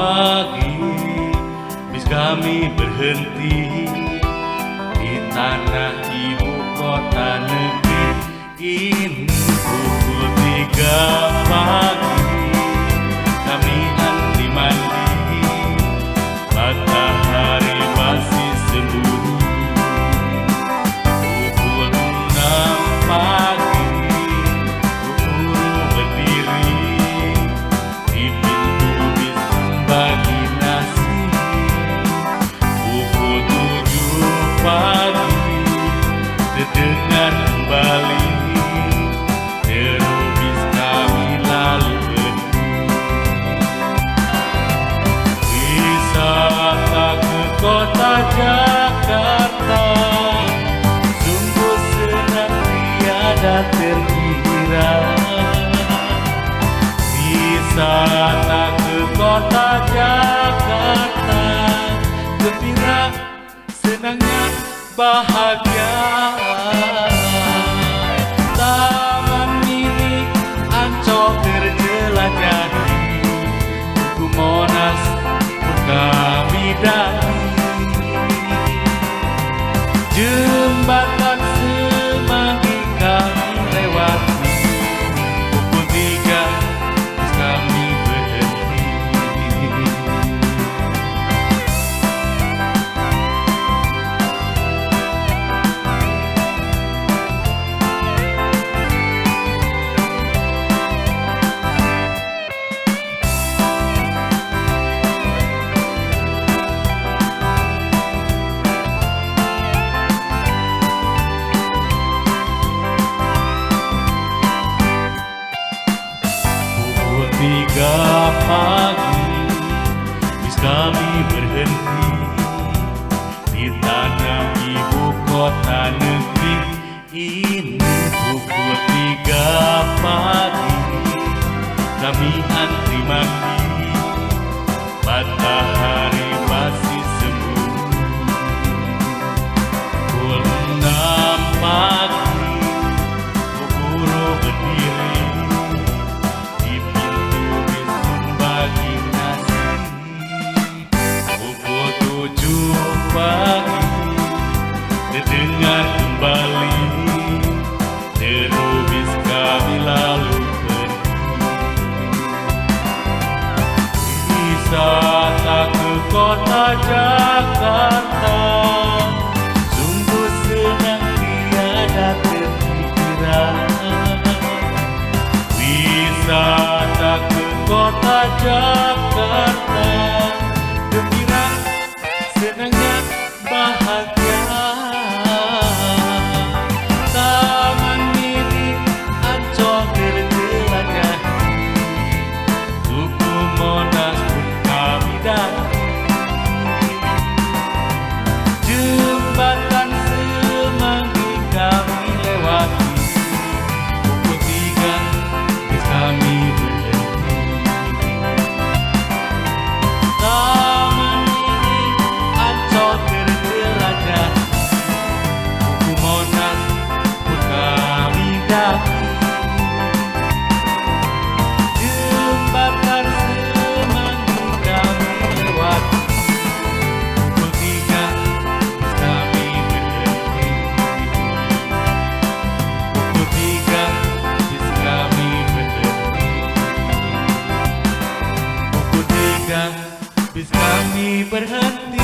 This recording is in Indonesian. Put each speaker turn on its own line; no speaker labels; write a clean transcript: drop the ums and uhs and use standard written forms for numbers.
pagi, bis kami berhenti di tanah ibu kota negeri ini. Pukul 3 pagi kami antri mandi, matahari masih sembunyi. Pukul 6 pagi guru berdiri di pintu bis bagi nasi. Pukul 7 pagi terdengar kembali deru bis kami lalu pergi. Wisata ke kota Jakarta sungguh senang tiada terkira. Wisata ke kota Jakarta gembira, senangnya bahagia. Taman mini Ancol terjelajahi, Tugu Monas pun kami datangi. Jembatan Semanggi kami lewati, pukul 3 bis kami berhenti. Pukul 3 pagi bis kami berhenti di tanah ibu kota negeri ini. Pukul 3 pagi kami antri mandi, matahari masih sembunyi. Pukul 6 pagi guru berdiri di pintu bis bagi nasi. Pukul 7 pagi terdengar kembali deru bis kami lalu pergi. Wisata ke kota Jakarta sungguh senang tiada terkira. Wisata ke kota Jakarta gembira, senangnya bahagia. Taman mini Ancol terjelajahi, Tugu Monas pun kami datangi. Jembatan Semanggi kami lewati, pukul 3 bis kami berhenti. Taman mini Ancol terjelajahi, Tugu Monas pun kami datangi. Jembatan Semanggi kami lewati, pukul 3 bis kami berhenti. Pukul 3 bis kami berhenti. Pukul 3 bis kami berhenti.